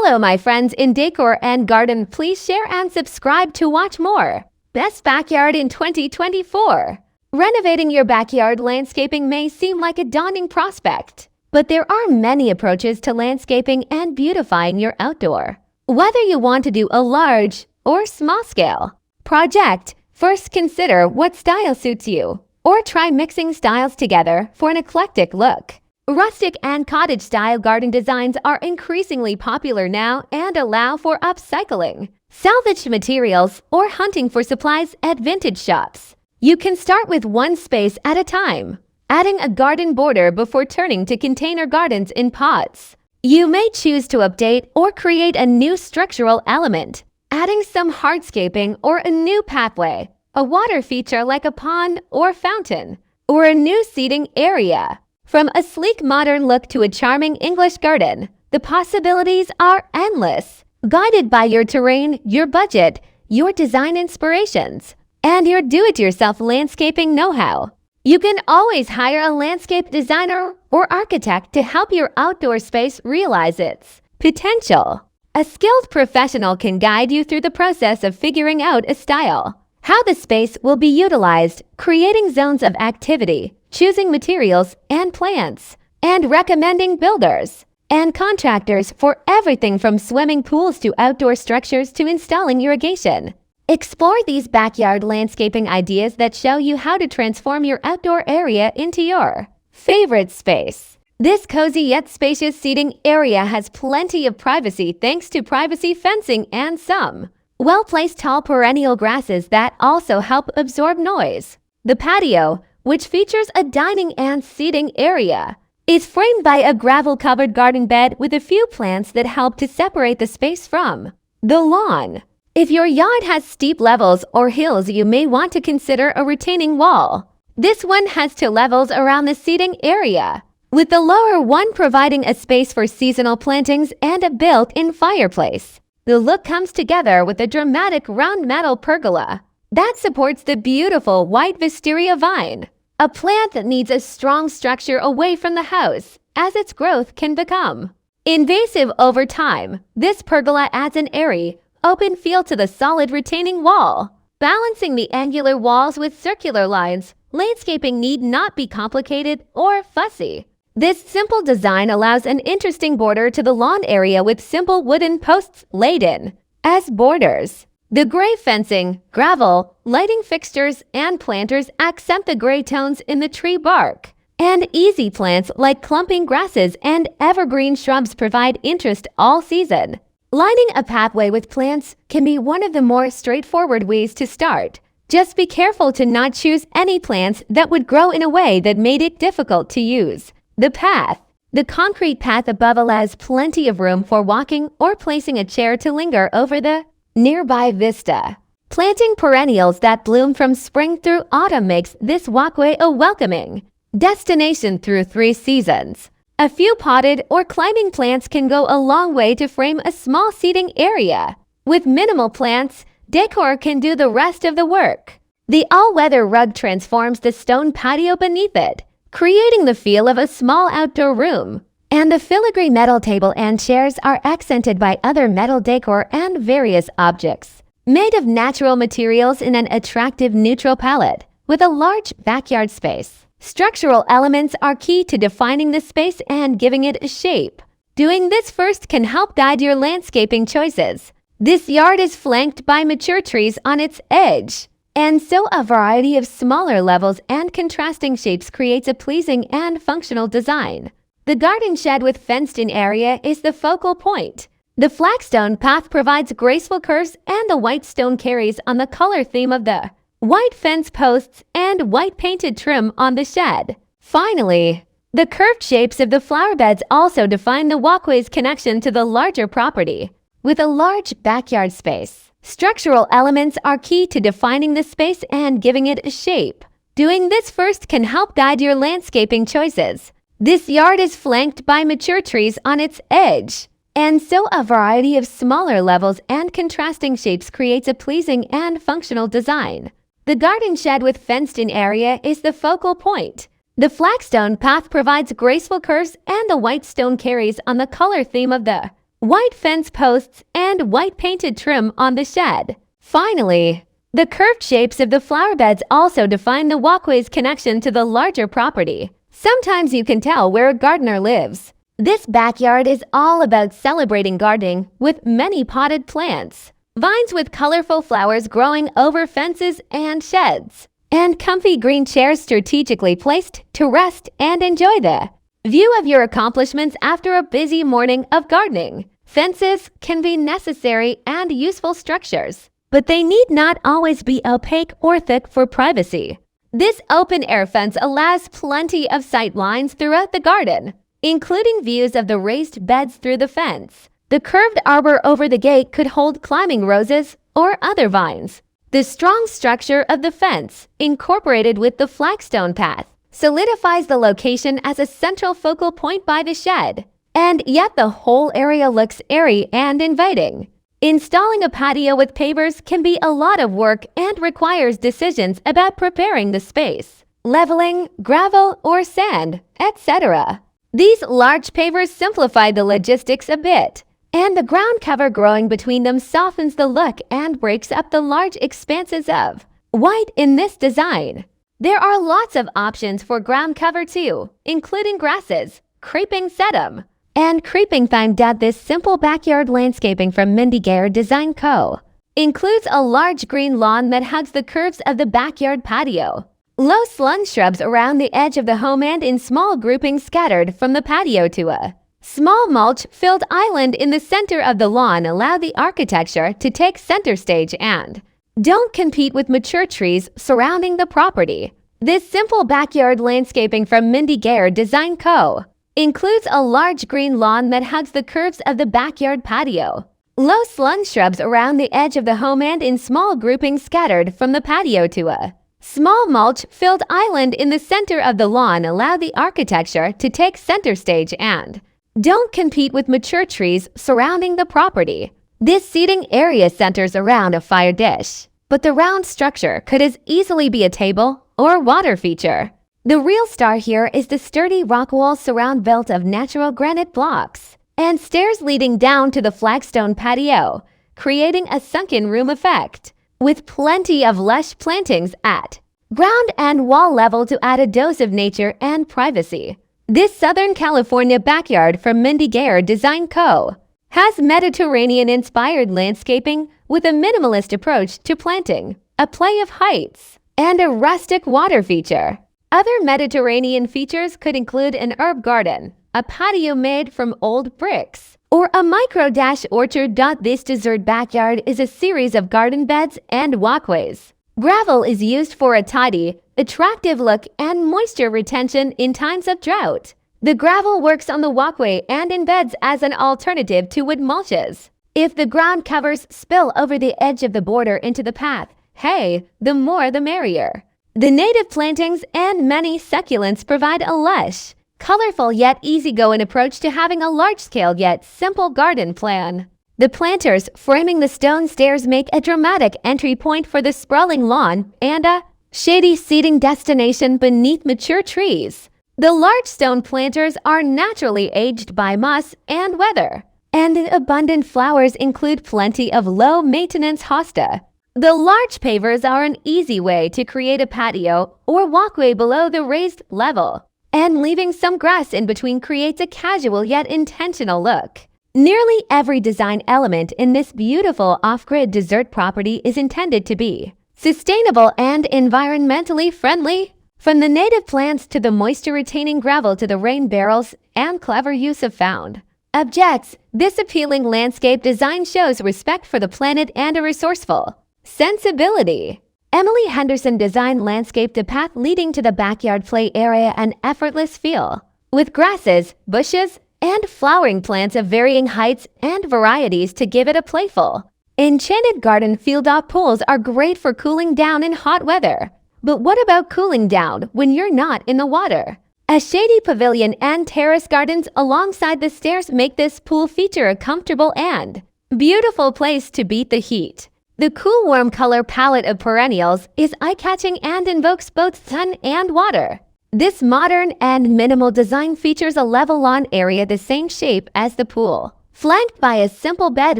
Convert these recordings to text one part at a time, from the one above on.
Hello, my friends in decor and garden. Please share and subscribe to watch more. Best backyard in 2024. Renovating your backyard landscaping may seem like a daunting prospect, but there are many approaches to landscaping and beautifying your outdoor. Whether you want to do a large or small-scale project, first consider what style suits you, or try mixing styles together for an eclectic look. Rustic and cottage-style garden designs are increasingly popular now and allow for upcycling, salvaged materials, or hunting for supplies at vintage shops. You can start with one space at a time, adding a garden border before turning to container gardens in pots. You may choose to update or create a new structural element, adding some hardscaping or a new pathway, a water feature like a pond or fountain, or a new seating area. From a sleek modern look to a charming English garden, the possibilities are endless. Guided by your terrain, your budget, your design inspirations, and your do-it-yourself landscaping know-how, you can always hire a landscape designer or architect to help your outdoor space realize its potential. A skilled professional can guide you through the process of figuring out a style, how the space will be utilized, creating zones of activity, choosing materials and plants, and recommending builders and contractors for everything from swimming pools to outdoor structures to installing irrigation. Explore these backyard landscaping ideas that show you how to transform your outdoor area into your favorite space. This cozy yet spacious seating area has plenty of privacy thanks to privacy fencing and some well-placed tall perennial grasses that also help absorb noise. The patio, which features a dining and seating area, is framed by a gravel-covered garden bed with a few plants that help to separate the space from the lawn. If your yard has steep levels or hills, you may want to consider a retaining wall. This one has two levels around the seating area, with the lower one providing a space for seasonal plantings and a built-in fireplace. The look comes together with a dramatic round metal pergola that supports the beautiful white wisteria vine, a plant that needs a strong structure away from the house, as its growth can become invasive over time. This pergola adds an airy, open feel to the solid retaining wall. Balancing the angular walls with circular lines, landscaping need not be complicated or fussy. This simple design allows an interesting border to the lawn area with simple wooden posts laid in as borders. The gray fencing, gravel, lighting fixtures, and planters accent the gray tones in the tree bark. And easy plants like clumping grasses and evergreen shrubs provide interest all season. Lining a pathway with plants can be one of the more straightforward ways to start. Just be careful to not choose any plants that would grow in a way that made it difficult to use. The path. The concrete path above allows plenty of room for walking or placing a chair to linger over the nearby vista. Planting perennials that bloom from spring through autumn makes this walkway a welcoming destination through 3 seasons. A few potted or climbing plants can go a long way to frame a small seating area. With minimal plants, decor can do the rest of the work. The all-weather rug transforms the stone patio beneath it, creating the feel of a small outdoor room. And the filigree metal table and chairs are accented by other metal decor and various objects, made of natural materials in an attractive neutral palette, with a large backyard space. Structural elements are key to defining the space and giving it a shape. Doing this first can help guide your landscaping choices. This yard is flanked by mature trees on its edge, and so a variety of smaller levels and contrasting shapes creates a pleasing and functional design. The garden shed with fenced-in area is the focal point. The flagstone path provides graceful curves, and the white stone carries on the color theme of the white fence posts and white painted trim on the shed. Finally, the curved shapes of the flower beds also define the walkway's connection to the larger property. With a large backyard space, structural elements are key to defining the space and giving it a shape. Doing this first can help guide your landscaping choices. This yard is flanked by mature trees on its edge, and so a variety of smaller levels and contrasting shapes creates a pleasing and functional design. The garden shed with fenced-in area is the focal point. The flagstone path provides graceful curves, and the white stone carries on the color theme of the white fence posts, and white painted trim on the shed. Finally, the curved shapes of the flower beds also define the walkway's connection to the larger property. Sometimes you can tell where a gardener lives. This backyard is all about celebrating gardening with many potted plants, vines with colorful flowers growing over fences and sheds, and comfy green chairs strategically placed to rest and enjoy the view of your accomplishments after a busy morning of gardening. Fences can be necessary and useful structures, but they need not always be opaque or thick for privacy. This open-air fence allows plenty of sight lines throughout the garden, including views of the raised beds through the fence. The curved arbor over the gate could hold climbing roses or other vines. The strong structure of the fence, incorporated with the flagstone path, solidifies the location as a central focal point by the shed, and yet the whole area looks airy and inviting. Installing a patio with pavers can be a lot of work and requires decisions about preparing the space, leveling, gravel, or sand, etc. These large pavers simplify the logistics a bit, and the ground cover growing between them softens the look and breaks up the large expanses of white in this design. There are lots of options for ground cover too, including grasses, creeping sedum, and creeping thyme. This simple backyard landscaping from Mindy Gare Design Co. includes a large green lawn that hugs the curves of the backyard patio. Low slung shrubs around the edge of the home and in small groupings scattered from the patio to a small mulch-filled island in the center of the lawn allow the architecture to take center stage and don't compete with mature trees surrounding the property. This simple backyard landscaping from Mindy Gare Design Co. includes a large green lawn that hugs the curves of the backyard patio. Low slung shrubs around the edge of the home and in small groupings scattered from the patio to a small mulch-filled island in the center of the lawn allow the architecture to take center stage and don't compete with mature trees surrounding the property. This seating area centers around a fire dish, but the round structure could as easily be a table or water feature. The real star here is the sturdy rock wall surround built of natural granite blocks and stairs leading down to the flagstone patio, creating a sunken room effect, with plenty of lush plantings at ground and wall level to add a dose of nature and privacy. This Southern California backyard from Mindy Gare Design Co. has Mediterranean-inspired landscaping with a minimalist approach to planting, a play of heights, and a rustic water feature. Other Mediterranean features could include an herb garden, a patio made from old bricks, or a micro-orchard. This dessert backyard is a series of garden beds and walkways. Gravel is used for a tidy, attractive look and moisture retention in times of drought. The gravel works on the walkway and embeds as an alternative to wood mulches. If the ground covers spill over the edge of the border into the path, hey, the more the merrier. The native plantings and many succulents provide a lush, colorful yet easygoing approach to having a large-scale yet simple garden plan. The planters framing the stone stairs make a dramatic entry point for the sprawling lawn and a shady seating destination beneath mature trees. The large stone planters are naturally aged by moss and weather, and the abundant flowers include plenty of low-maintenance hosta. The large pavers are an easy way to create a patio or walkway below the raised level, and leaving some grass in between creates a casual yet intentional look. Nearly every design element in this beautiful off-grid dessert property is intended to be sustainable and environmentally friendly. From the native plants to the moisture-retaining gravel to the rain barrels and clever use of found objects, this appealing landscape design shows respect for the planet and a resourceful sensibility. Emily Henderson designed landscape the path leading to the backyard play area an effortless feel, with grasses, bushes, and flowering plants of varying heights and varieties to give it a playful, enchanted garden. Field pools are great for cooling down in hot weather. But what about cooling down when you're not in the water? A shady pavilion and terrace gardens alongside the stairs make this pool feature a comfortable and beautiful place to beat the heat. The cool, warm color palette of perennials is eye-catching and invokes both sun and water. This modern and minimal design features a level lawn area the same shape as the pool, flanked by a simple bed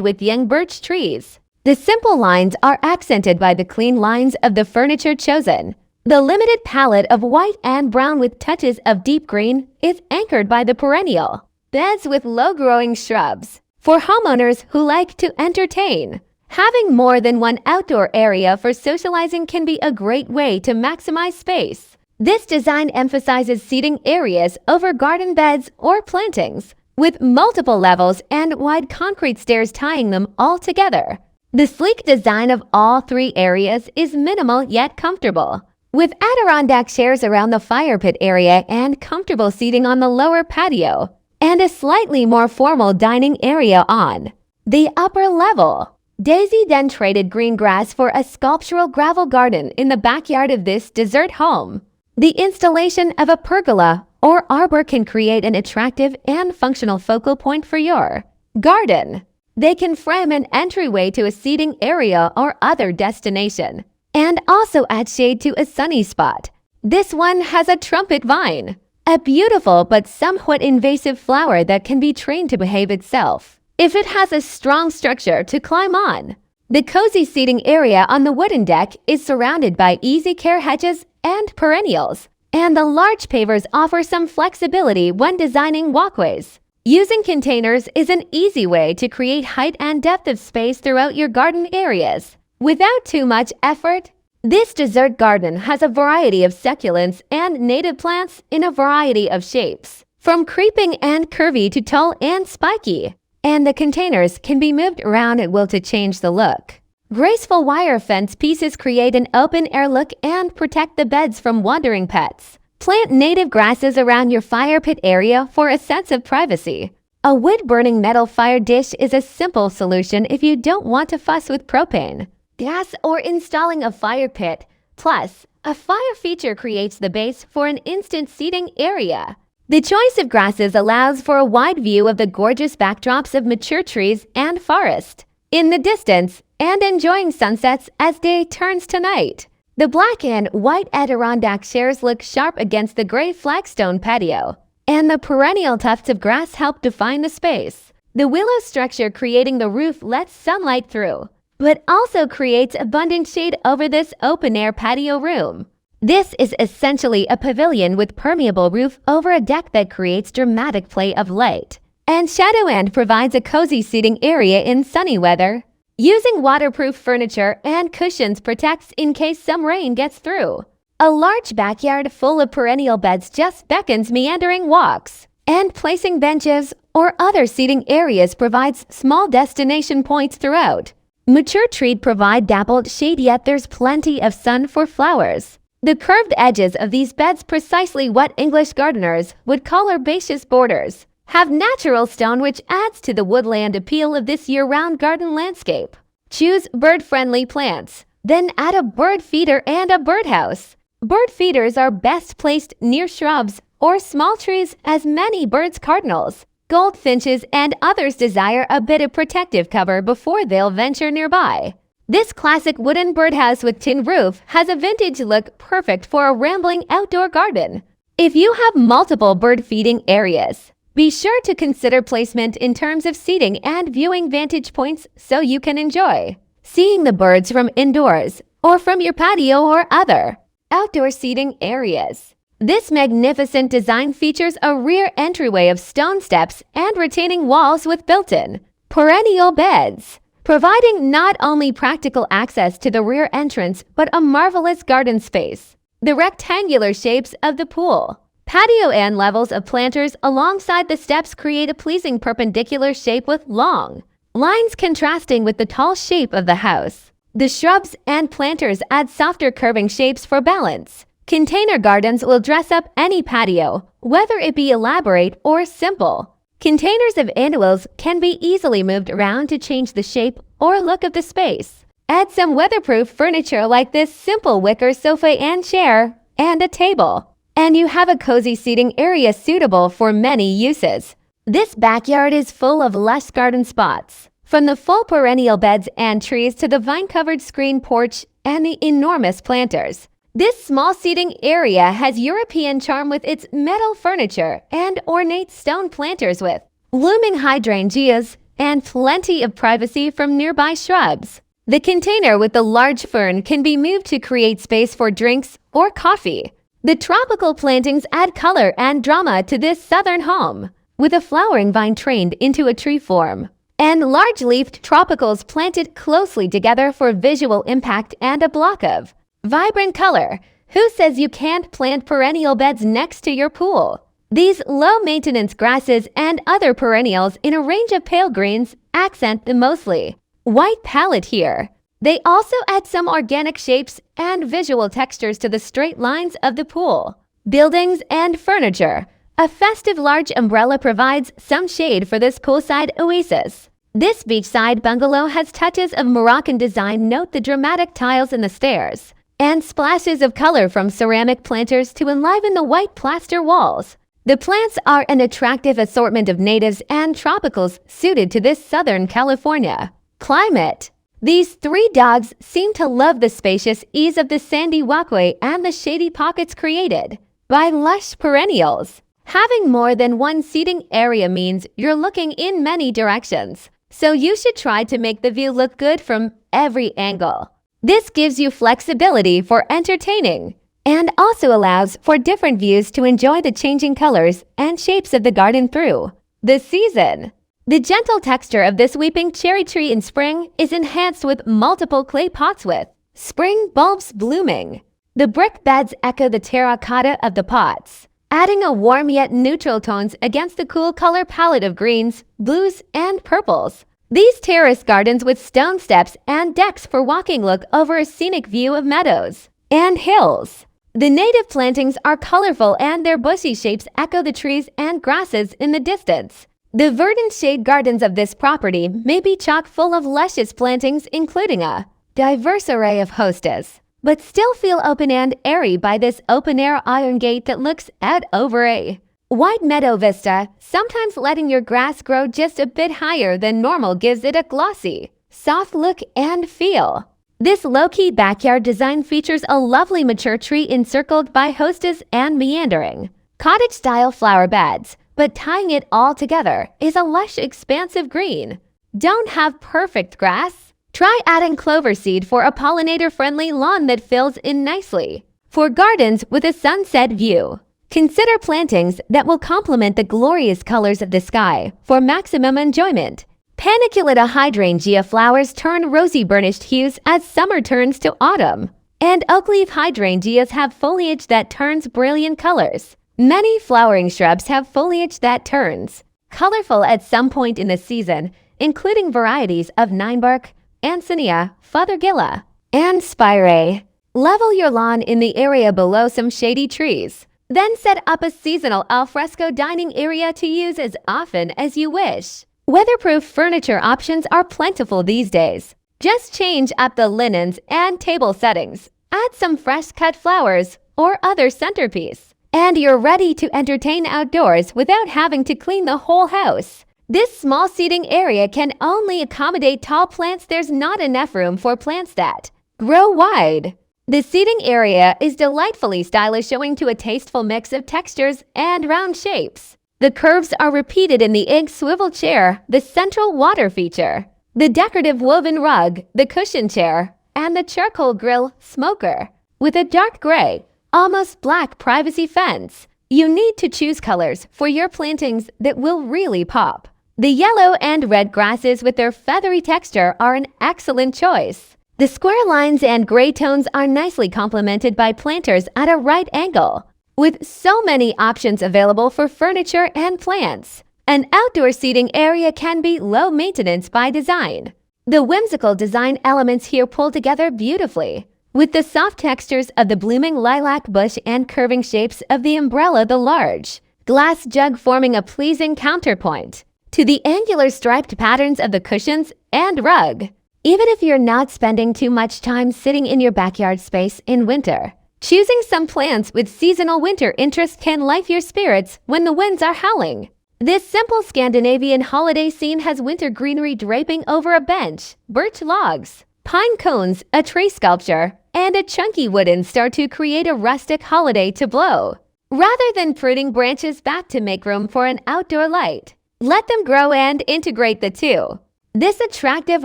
with young birch trees. The simple lines are accented by the clean lines of the furniture chosen. The limited palette of white and brown with touches of deep green is anchored by the perennial beds with low-growing shrubs. For homeowners who like to entertain, having more than one outdoor area for socializing can be a great way to maximize space. This design emphasizes seating areas over garden beds or plantings, with multiple levels and wide concrete stairs tying them all together. The sleek design of all three areas is minimal yet comfortable, with Adirondack chairs around the fire pit area and comfortable seating on the lower patio, and a slightly more formal dining area on the upper level. Daisy then traded green grass for a sculptural gravel garden in the backyard of this dessert home. The installation of a pergola or arbor can create an attractive and functional focal point for your garden. They can frame an entryway to a seating area or other destination, and also add shade to a sunny spot. This one has a trumpet vine, a beautiful but somewhat invasive flower that can be trained to behave itself if it has a strong structure to climb on. The cozy seating area on the wooden deck is surrounded by easy care hedges and perennials, and the large pavers offer some flexibility when designing walkways. Using containers is an easy way to create height and depth of space throughout your garden areas. Without too much effort, this dessert garden has a variety of succulents and native plants in a variety of shapes, from creeping and curvy to tall and spiky, and the containers can be moved around at will to change the look. Graceful wire fence pieces create an open-air look and protect the beds from wandering pets. Plant native grasses around your fire pit area for a sense of privacy. A wood-burning metal fire dish is a simple solution if you don't want to fuss with propane, gas, or installing a fire pit. Plus, a fire feature creates the base for an instant seating area. The choice of grasses allows for a wide view of the gorgeous backdrops of mature trees and forest in the distance, and enjoying sunsets as day turns to night. The black and white Adirondack chairs look sharp against the gray flagstone patio, and the perennial tufts of grass help define the space. The willow structure creating the roof lets sunlight through, but also creates abundant shade over this open-air patio room. This is essentially a pavilion with permeable roof over a deck that creates dramatic play of light and shadow and provides a cozy seating area in sunny weather. Using waterproof furniture and cushions protects in case some rain gets through. A large backyard full of perennial beds just beckons meandering walks, and placing benches or other seating areas provides small destination points throughout. Mature trees provide dappled shade, yet there's plenty of sun for flowers. The curved edges of these beds, precisely what English gardeners would call herbaceous borders, have natural stone which adds to the woodland appeal of this year-round garden landscape. Choose bird-friendly plants, then add a bird feeder and a birdhouse. Bird feeders are best placed near shrubs or small trees, as many birds, cardinals, goldfinches, and others desire a bit of protective cover before they'll venture nearby. This classic wooden birdhouse with tin roof has a vintage look perfect for a rambling outdoor garden. If you have multiple bird feeding areas, be sure to consider placement in terms of seating and viewing vantage points so you can enjoy seeing the birds from indoors or from your patio or other outdoor seating areas. This magnificent design features a rear entryway of stone steps and retaining walls with built-in perennial beds, providing not only practical access to the rear entrance but a marvelous garden space. The rectangular shapes of the pool, patio, and levels of planters alongside the steps create a pleasing perpendicular shape with long lines contrasting with the tall shape of the house. The shrubs and planters add softer curving shapes for balance. Container gardens will dress up any patio, whether it be elaborate or simple. Containers of annuals can be easily moved around to change the shape or look of the space. Add some weatherproof furniture like this simple wicker sofa and chair and a table, and you have a cozy seating area suitable for many uses. This backyard is full of lush garden spots, from the full perennial beds and trees to the vine-covered screen porch and the enormous planters. This small seating area has European charm with its metal furniture and ornate stone planters with blooming hydrangeas and plenty of privacy from nearby shrubs. The container with the large fern can be moved to create space for drinks or coffee. The tropical plantings add color and drama to this southern home, with a flowering vine trained into a tree form, and large-leafed tropicals planted closely together for visual impact and a block of vibrant color. Who says you can't plant perennial beds next to your pool? These low-maintenance grasses and other perennials in a range of pale greens accent the mostly white palette here. They also add some organic shapes and visual textures to the straight lines of the pool. Buildings and furniture. A festive large umbrella provides some shade for this poolside oasis. This beachside bungalow has touches of Moroccan design. Note the dramatic tiles in the stairs, and splashes of color from ceramic planters to enliven the white plaster walls. The plants are an attractive assortment of natives and tropicals suited to this Southern California climate. These three dogs seem to love the spacious ease of the sandy walkway and the shady pockets created by lush perennials. Having more than one seating area means you're looking in many directions, so you should try to make the view look good from every angle. This gives you flexibility for entertaining and also allows for different views to enjoy the changing colors and shapes of the garden through the season. The gentle texture of this weeping cherry tree in spring is enhanced with multiple clay pots with spring bulbs blooming. The brick beds echo the terracotta of the pots, adding a warm yet neutral tones against the cool color palette of greens, blues, and purples. These terrace gardens with stone steps and decks for walking look over a scenic view of meadows and hills. The native plantings are colorful and their bushy shapes echo the trees and grasses in the distance. The verdant shade gardens of this property may be chock full of luscious plantings including a diverse array of hostas, but still feel open and airy by this open-air iron gate that looks out over a wide meadow vista. Sometimes letting your grass grow just a bit higher than normal gives it a glossy, soft look and feel. This low-key backyard design features a lovely mature tree encircled by hostas and meandering cottage-style flower beds, but tying it all together is a lush, expansive green. Don't have perfect grass? Try adding clover seed for a pollinator-friendly lawn that fills in nicely. For gardens with a sunset view, consider plantings that will complement the glorious colors of the sky for maximum enjoyment. Paniculata hydrangea flowers turn rosy burnished hues as summer turns to autumn, and oakleaf hydrangeas have foliage that turns brilliant colors. Many flowering shrubs have foliage that turns colorful at some point in the season, including varieties of ninebark, Ancinia, Fothergilla, and Spiraea. Level your lawn in the area below some shady trees. Then set up a seasonal alfresco dining area to use as often as you wish. Weatherproof furniture options are plentiful these days. Just change up the linens and table settings. Add some fresh-cut flowers or other centerpiece, and you're ready to entertain outdoors without having to clean the whole house. This small seating area can only accommodate tall plants. There's not enough room for plants that grow wide. The seating area is delightfully stylish, owing to a tasteful mix of textures and round shapes. The curves are repeated in the ink swivel chair, the central water feature, the decorative woven rug, the cushion chair, and the charcoal grill smoker with a dark gray, almost black privacy fence. You need to choose colors for your plantings that will really pop. The yellow and red grasses with their feathery texture are an excellent choice. The square lines and gray tones are nicely complemented by planters at a right angle. With so many options available for furniture and plants, an outdoor seating area can be low maintenance by design. The whimsical design elements here pull together beautifully, with the soft textures of the blooming lilac bush and curving shapes of the umbrella. The large glass jug forming a pleasing counterpoint to the angular striped patterns of the cushions and rug. Even if you're not spending too much time sitting in your backyard space in winter, choosing some plants with seasonal winter interest can lift your spirits when the winds are howling. This simple Scandinavian holiday scene has winter greenery draping over a bench, birch logs, pine cones, a tree sculpture, and a chunky wooden star to create a rustic holiday to blow. Rather than pruning branches back to make room for an outdoor light, Let them grow and integrate the two. This attractive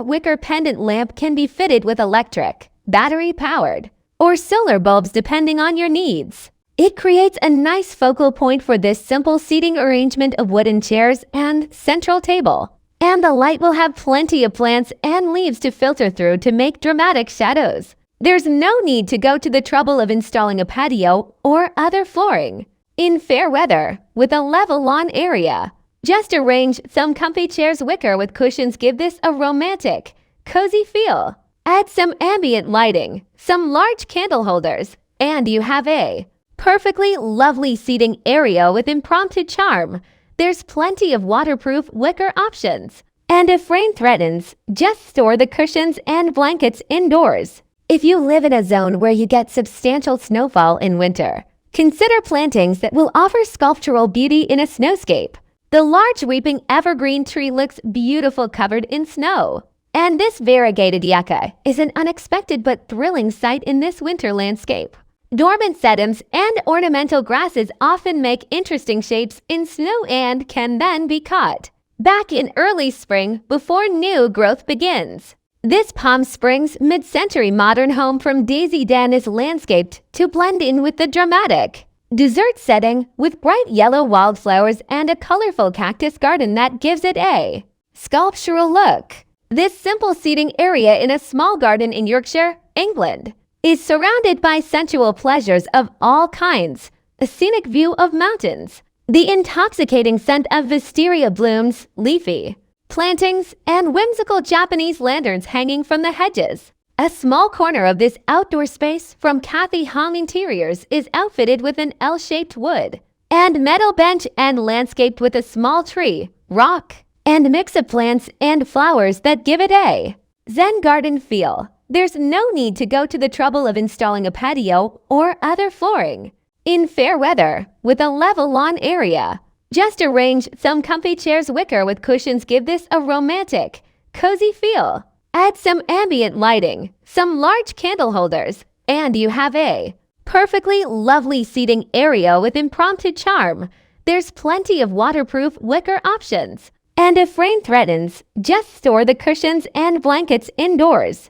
wicker pendant lamp can be fitted with electric, battery-powered, or solar bulbs depending on your needs. It creates a nice focal point for this simple seating arrangement of wooden chairs and central table. And the light will have plenty of plants and leaves to filter through to make dramatic shadows. There's no need to go to the trouble of installing a patio or other flooring. In fair weather, with a level lawn area, just arrange some comfy chairs wicker with cushions give this a romantic, cozy feel. Add some ambient lighting, some large candle holders, and you have a perfectly lovely seating area with impromptu charm. There's plenty of waterproof wicker options. And if rain threatens, just store the cushions and blankets indoors. If you live in a zone where you get substantial snowfall in winter, consider plantings that will offer sculptural beauty in a snowscape. The large weeping evergreen tree looks beautiful covered in snow. And this variegated yucca is an unexpected but thrilling sight in this winter landscape. Dormant sedums and ornamental grasses often make interesting shapes in snow and can then be caught back in early spring before new growth begins. This Palm Springs mid-century modern home from Daisy Den is landscaped to blend in with the dramatic dessert setting with bright yellow wildflowers and a colorful cactus garden that gives it a sculptural look. This simple seating area in a small garden in Yorkshire, England, is surrounded by sensual pleasures of all kinds, a scenic view of mountains, the intoxicating scent of wisteria blooms, leafy plantings, and whimsical Japanese lanterns hanging from the hedges. A small corner of this outdoor space from Kathy Hong Interiors is outfitted with an L-shaped wood and metal bench and landscaped with a small tree, rock, and mix of plants and flowers that give it a Zen garden feel. There's no need to go to the trouble of installing a patio or other flooring. In fair weather, with a level lawn area, just arrange some comfy chairs wicker with cushions give this a romantic, cozy feel. Add some ambient lighting, some large candle holders, and you have a perfectly lovely seating area with impromptu charm. There's plenty of waterproof wicker options. And if rain threatens, just store the cushions and blankets indoors.